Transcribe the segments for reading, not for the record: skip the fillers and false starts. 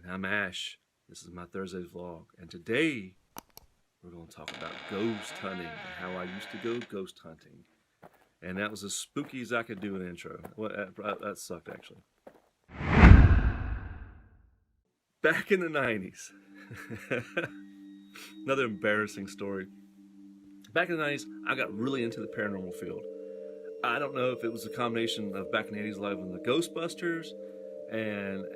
And I'm Ash. This is my Thursday vlog. And today, we're going to talk about ghost hunting and how I used to go ghost hunting. And that was as spooky as I could do an intro. Well, that sucked, actually. Back in the 90s. Another embarrassing story. Back in the 90s, I got really into the paranormal field. I don't know if it was a combination of back in the 80s loving the Ghostbusters and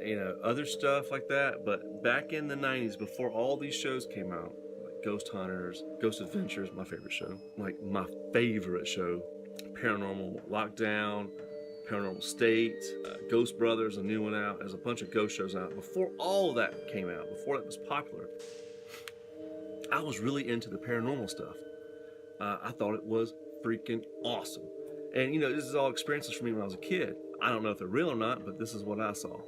other stuff like that, but back in the 90s, before all these shows came out, like Ghost Hunters, Ghost Adventures, my favorite show, Paranormal Lockdown, Paranormal State, Ghost Brothers, a new one out. There's a bunch of ghost shows out. Before all that came out, before that was popular, I was really into the paranormal stuff. I thought it was freaking awesome. And this is all experiences for me when I was a kid. I don't know if they're real or not, but this is what I saw.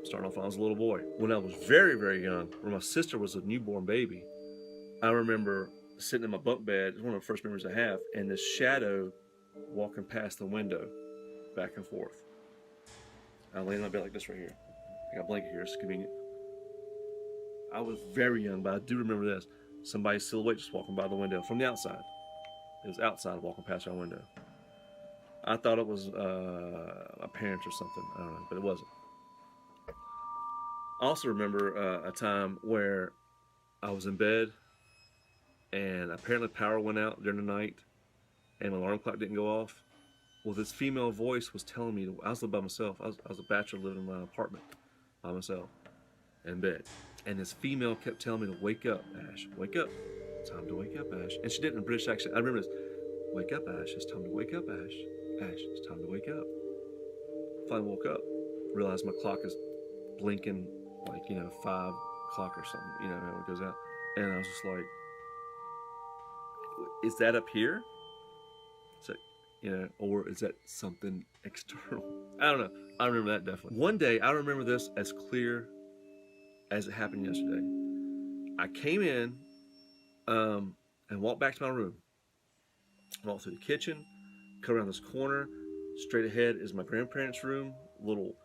Starting off when I was a little boy. When I was very, very young, when my sister was a newborn baby, I remember sitting in my bunk bed. It's one of the first memories I have, and this shadow walking past the window, back and forth. I lay in my bed like this right here. I got a blanket here, it's convenient. I was very young, but I do remember this. Somebody's silhouette just walking by the window from the outside. It was outside walking past our window. I thought it was my parents or something. I don't know, but it wasn't. I also remember a time where I was in bed and apparently power went out during the night and my alarm clock didn't go off. Well, this female voice was telling me, I was living by myself. I was a bachelor living in my apartment by myself in bed. And this female kept telling me to wake up, Ash, wake up. Time to wake up, Ash. And she did it in a British accent. I remember this. Wake up, Ash. It's time to wake up, Ash. Ash, it's time to wake up. Finally woke up. Realized my clock is blinking like, 5 o'clock or something, when it goes out. And I was just like, is that up here? Is that, or is that something external? I don't know. I remember that definitely. One day, I remember this as clear as it happened yesterday. I came in and walked back to my room. Walked through the kitchen, cut around this corner. Straight ahead is my grandparents' room. Little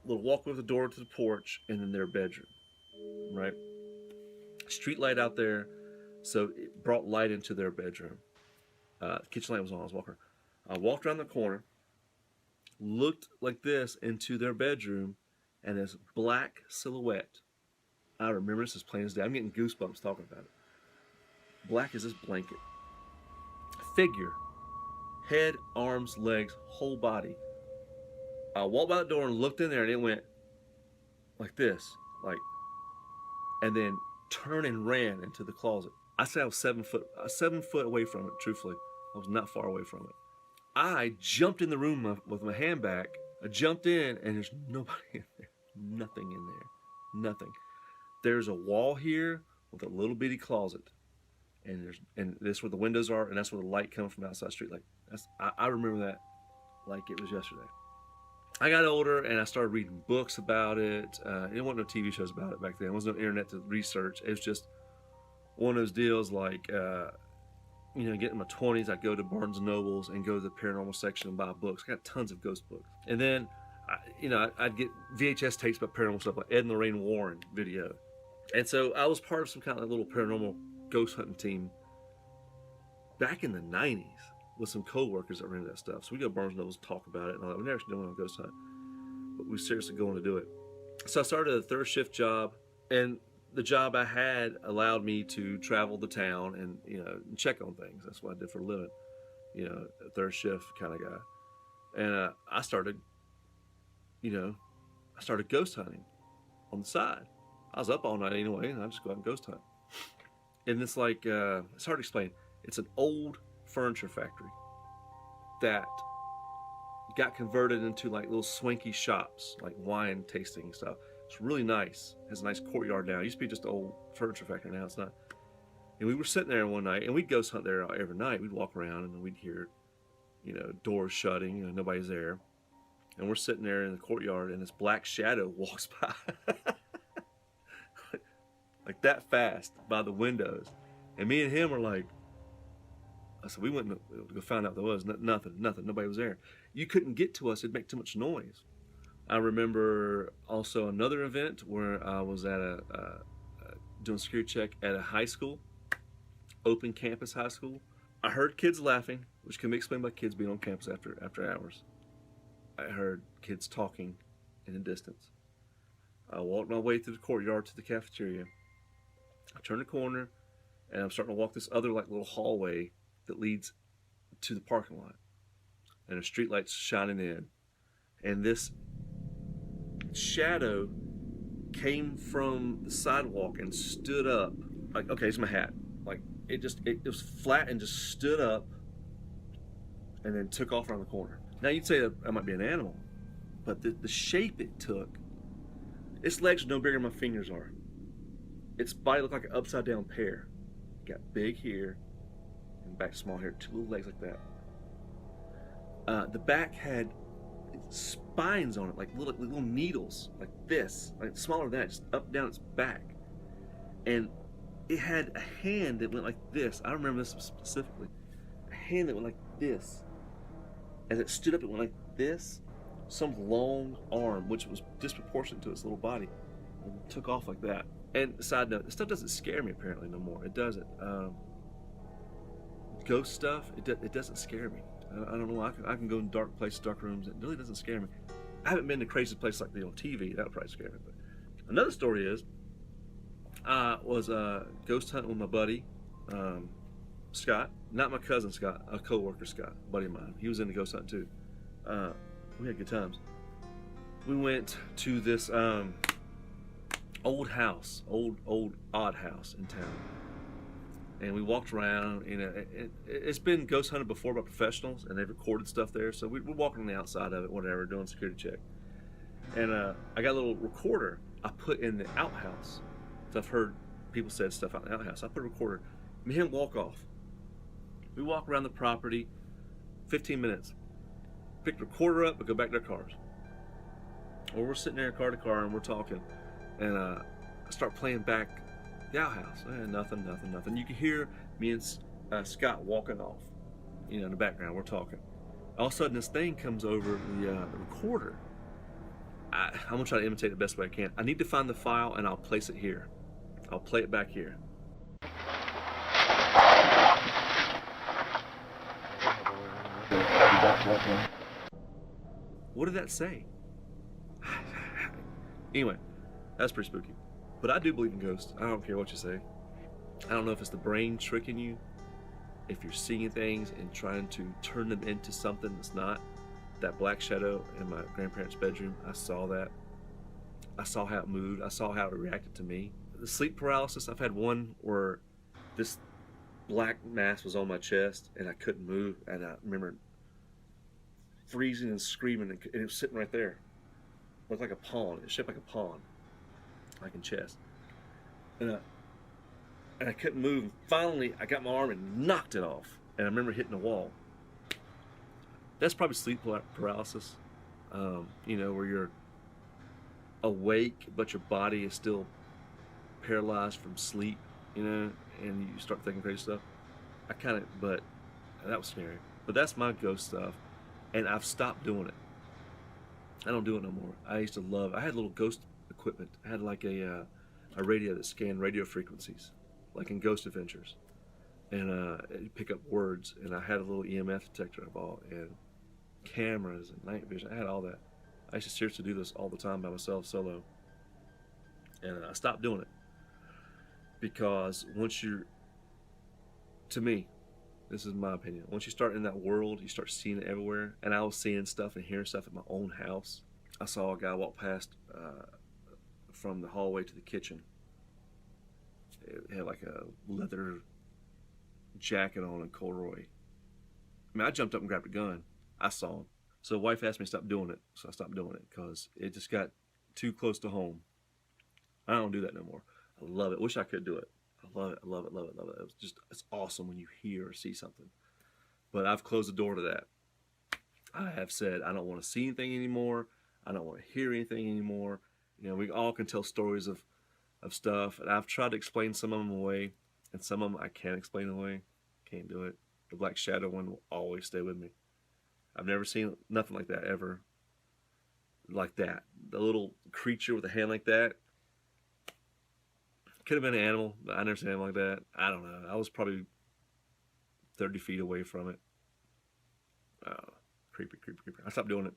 walk over the door to the porch, and then their bedroom. Right. Street light out there, so it brought light into their bedroom. The kitchen light was on. I was walking. I walked around the corner, looked like this into their bedroom, and this black silhouette. I remember this as plain as day. I'm getting goosebumps talking about it. Black as this blanket. Figure. Head, arms, legs, whole body. I walked by the door and looked in there, and it went like this, and then turned and ran into the closet. I said I was 7 foot away from it, truthfully. I was not far away from it. I jumped in the room with my hand back. I jumped in, and there's nobody in there. Nothing in there. Nothing. There's a wall here with a little bitty closet. And this where the windows are, and that's where the light comes from outside the street. I remember that like it was yesterday. I got older and I started reading books about it. There wasn't no TV shows about it back then. There wasn't no internet to research. It was just one of those deals like, getting in my 20s, I'd go to Barnes & Nobles and go to the paranormal section and buy books. I got tons of ghost books. And then, I'd get VHS tapes about paranormal stuff like Ed and Lorraine Warren video. And so I was part of some kind of little paranormal ghost hunting team back in the 90s with some co-workers that ran that stuff. So we go to Barnes & Nobles and talk about it and all that. We never actually done a ghost hunt, but we were seriously going to do it. So I started a third shift job, and the job I had allowed me to travel the town and, and check on things. That's what I did for a living, a third shift kind of guy. And I started ghost hunting on the side. I was up all night anyway, and I just go out and ghost hunt. And it's like, it's hard to explain. It's an old furniture factory that got converted into like little swanky shops, like wine tasting stuff. It's really nice. It has a nice courtyard now. It used to be just an old furniture factory, now it's not. And we were sitting there one night, and we'd ghost hunt there every night. We'd walk around, and we'd hear, doors shutting, nobody's there. And we're sitting there in the courtyard, and this black shadow walks by. Like that fast by the windows. And me and him were like, so we went and find out there was nothing. Nobody was there. You couldn't get to us. It'd make too much noise. I remember also another event where I was at doing a security check at a high school, open campus high school. I heard kids laughing, which can be explained by kids being on campus after hours. I heard kids talking in the distance. I walked my way through the courtyard to the cafeteria. I turned the corner, and I'm starting to walk this other like little hallway that leads to the parking lot, and the streetlights shining in, and this shadow came from the sidewalk and stood up. Like, okay, it's my hat. Like, it was flat and just stood up, and then took off around the corner. Now you'd say that might be an animal, but the shape it took, its legs are no bigger than my fingers are. Its body looked like an upside down pear. It got big here and back small here, two little legs like that. The back had spines on it, like little needles, like this, like smaller than that, just up down its back. And it had a hand that went like this. I remember this specifically. A hand that went like this. As it stood up, it went like this. Some long arm, which was disproportionate to its little body, and took off like that. And side note, this stuff doesn't scare me apparently no more. It doesn't. Ghost stuff, it doesn't scare me. I don't know. I can go in dark places, dark rooms. It really doesn't scare me. I haven't been to crazy places like on TV. That would probably scare me. But another story is, I was ghost hunting with my buddy, Scott. Not my cousin Scott, a co-worker Scott, a buddy of mine. He was into ghost hunting too. We had good times. We went to this old house, old odd house in town. And we walked around. You know, it's been ghost hunted before by professionals, and they've recorded stuff there. So we're walking on the outside of it, whatever, doing a security check. And I got a little recorder I put in the outhouse. So I've heard people said stuff out in the outhouse. I put a recorder. Me and him walk off. We walk around the property, 15 minutes. Pick the recorder up and go back to our cars. Or we're sitting there car to car and we're talking. And I start playing back the outhouse. Nothing. You can hear me and Scott walking off, you know, in the background. We're talking. All of a sudden, this thing comes over the recorder. I'm going to try to imitate it the best way I can. I need to find the file, and I'll place it here. I'll play it back here. What did that say? Anyway, that's pretty spooky. But I do believe in ghosts. I don't care what you say. I don't know if it's the brain tricking you, if you're seeing things and trying to turn them into something that's not. That black shadow in my grandparents' bedroom, I saw that. I saw how it moved. I saw how it reacted to me. The sleep paralysis, I've had one where this black mass was on my chest and I couldn't move, and I remember freezing and screaming, and it was sitting right there. It looked like a pawn. It was shaped like a pawn, like in chest. And I couldn't move. And finally, I got my arm and knocked it off. And I remember hitting the wall. That's probably sleep paralysis. You know, where you're awake, but your body is still paralyzed from sleep, you know, and you start thinking crazy stuff. But that was scary. But that's my ghost stuff. And I've stopped doing it. I don't do it no more. I used to love it. I had little ghost equipment. I had like a radio that scanned radio frequencies, like in Ghost Adventures. And you pick up words. And I had a little EMF detector I bought, and cameras and night vision. I had all that. I used to seriously do this all the time by myself, solo. And I stopped doing it. Because to me, this is my opinion, once you start in that world, you start seeing it everywhere. And I was seeing stuff and hearing stuff at my own house. I saw a guy walk past from the hallway to the kitchen. It had like a leather jacket on and corduroy. I mean, I jumped up and grabbed a gun. I saw him. So the wife asked me to stop doing it, so I stopped doing it because it just got too close to home. I don't do that no more. I love it. Wish I could do it. I love it. It's awesome when you hear or see something. But I've closed the door to that. I have said I don't want to see anything anymore. I don't want to hear anything anymore. You know, we all can tell stories of stuff, and I've tried to explain some of them away, and some of them I can't explain away. Can't do it. The black shadow one will always stay with me. I've never seen nothing like that ever. like that. The little creature with a hand like that. Could have been an animal, but I never seen anything like that. I don't know. I was probably 30 feet away from it. Creepy, creepy, creepy. I stopped doing it.